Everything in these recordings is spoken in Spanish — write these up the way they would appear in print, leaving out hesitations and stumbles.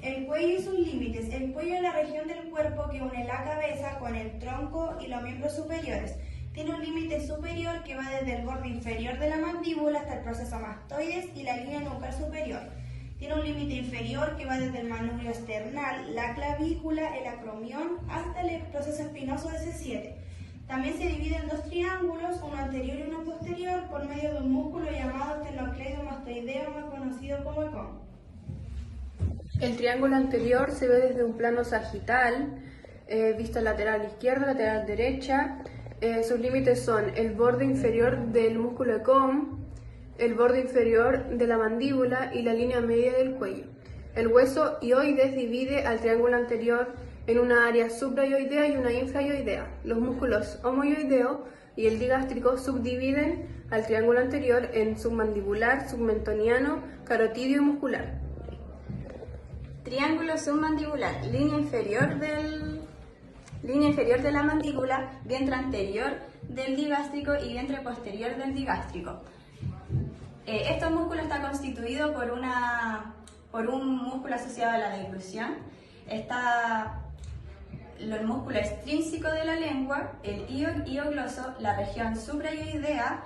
El cuello y sus límites. El cuello es la región del cuerpo que une la cabeza con el tronco y los miembros superiores. Tiene un límite superior que va desde el borde inferior de la mandíbula hasta el proceso mastoides y la línea nucal superior. Tiene un límite inferior que va desde el manubrio esternal, la clavícula, el acromión, hasta el proceso espinoso de C7. También se divide en dos triángulos, uno anterior y uno posterior, por medio de un músculo llamado esternocleidomastoideo, más conocido como ECOM. El triángulo anterior se ve desde un plano sagital, vista lateral izquierda, lateral derecha. Sus límites son el borde inferior del músculo ECOM, el borde inferior de la mandíbula y la línea media del cuello. El hueso hioides divide al triángulo anterior en una área suprayoidea y una infrayoidea. Los músculos homoyoideo y el digástrico subdividen al triángulo anterior en submandibular, submentoniano, carotidio y muscular. Triángulo submandibular, línea inferior de la mandíbula, vientre anterior del digástrico y vientre posterior del digástrico. Este músculo está constituido por un músculo asociado a la deglución. Está el músculo extrínseco de la lengua, el hiogloso, la región suprayoidea,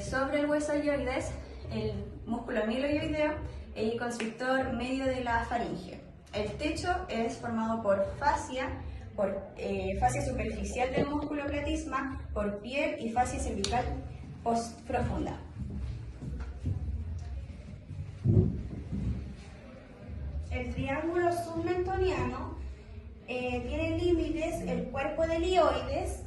sobre el hueso hioides, el músculo miloyoideo y constrictor medio de la faringe. El techo es formado por fascia superficial del músculo platisma, por piel y fascia cervical profunda. El triángulo submentoniano tiene límites el cuerpo del hioides,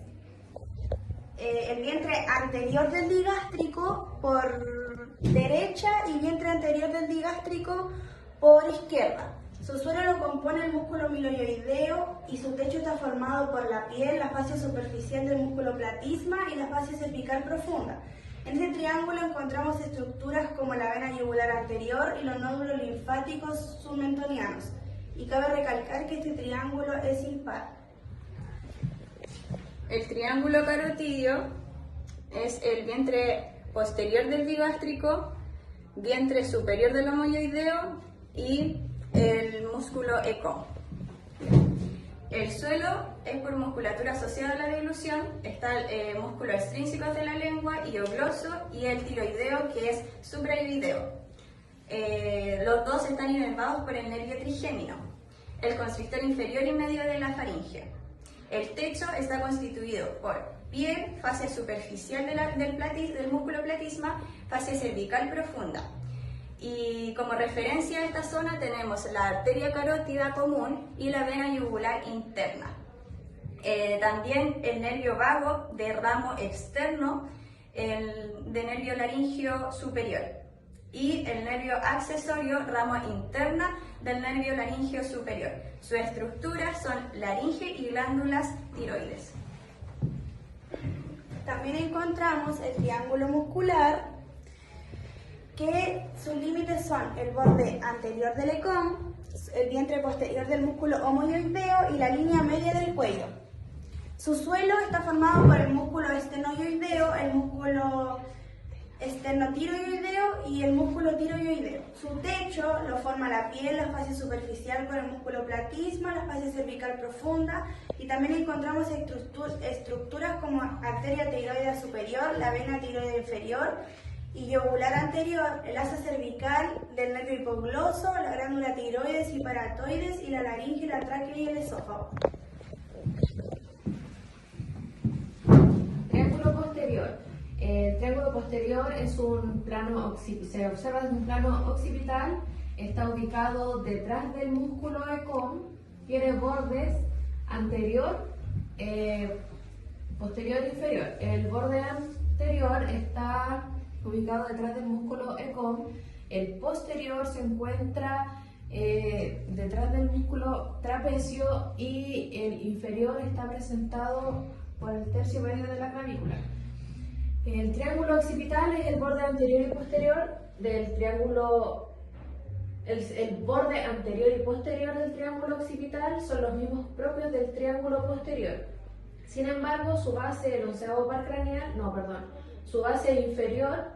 el vientre anterior del digástrico por derecha y vientre anterior del digástrico por izquierda. Su suelo lo compone el músculo miloyoideo y su techo está formado por la piel, la fascia superficial del músculo platisma y la fascia cervical profunda. En este triángulo encontramos estructuras como la vena yugular anterior y los nódulos linfáticos submentonianos. Y cabe recalcar que este triángulo es impar. El triángulo carotidio es el vientre posterior del digástrico, vientre superior del homoyoideo y el músculo ECOM. El suelo es por musculatura asociada a la deglución, está el músculo extrínseco de la lengua, hiogloso, y el tiroideo, que es suprayoideo. Los dos están inervados por el nervio trigémino, el constrictor inferior y medio de la faringe. El techo está constituido por piel, fascia superficial del músculo platisma, fascia cervical profunda. Y como referencia a esta zona tenemos la arteria carótida común y la vena yugular interna. También el nervio vago de ramo externo, de nervio laringio superior. Y el nervio accesorio, rama interna del nervio laringio superior. Su estructura son laringe y glándulas tiroides. También encontramos el triángulo muscular, que sus límites son el borde anterior del ECOM, el vientre posterior del músculo homoyoideo y la línea media del cuello. Su suelo está formado por el músculo estenoyoideo, el músculo esternotiroideo y el músculo tiroideo. Su techo lo forma la piel, la fascia superficial con el músculo platisma, la fascia cervical profunda, y también encontramos estructuras como arteria tiroidea superior, la vena tiroidea inferior y yugular anterior, el asa cervical del nervio hipogloso, la glándula tiroides y paratoides y la laringe, la tráquea y el esófago. Triángulo posterior. El triángulo posterior es un plano se observa desde un plano occipital, está ubicado detrás del músculo ECOM, tiene bordes anterior, posterior e inferior. El borde anterior está ubicado detrás del músculo ECOM, el posterior se encuentra detrás del músculo trapecio y el inferior está presentado por el tercio medio de la clavícula. El triángulo occipital es el borde anterior y posterior del triángulo. El borde anterior y posterior del triángulo occipital son los mismos propios del triángulo posterior. Sin embargo, su base, el onceavo par craneal, su base inferior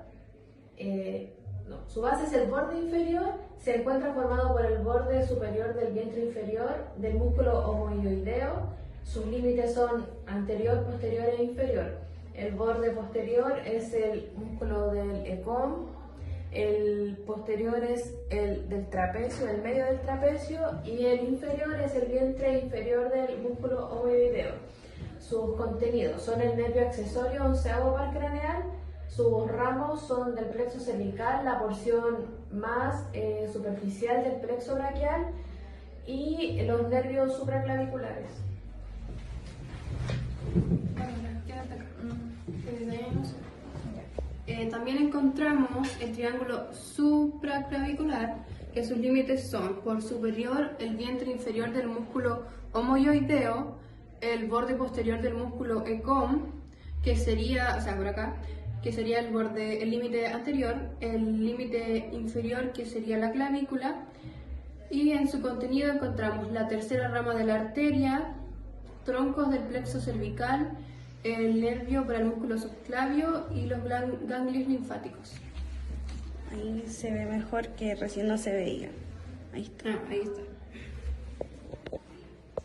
Su base es el borde inferior, se encuentra formado por el borde superior del vientre inferior del músculo homohioideo. Sus límites son anterior, posterior e inferior. El borde posterior es el músculo del ECOM, el posterior es el del trapecio, el medio del trapecio, y el inferior es el vientre inferior del músculo homohioideo. Sus contenidos son el nervio accesorio onceavo par craneal. Sus ramos son del plexo cervical, la porción más superficial del plexo braquial, y los nervios supraclaviculares. También encontramos el triángulo supraclavicular, que sus límites son por superior el vientre inferior del músculo homohioideo, el borde posterior del músculo ECOM, que sería, o sea, por acá, que sería el límite anterior, el límite inferior, que sería la clavícula, y en su contenido encontramos la tercera rama de la arteria, troncos del plexo cervical, el nervio para el músculo subclavio y los ganglios linfáticos. Ahí se ve mejor, que recién no se veía. Ahí está. Ahí está.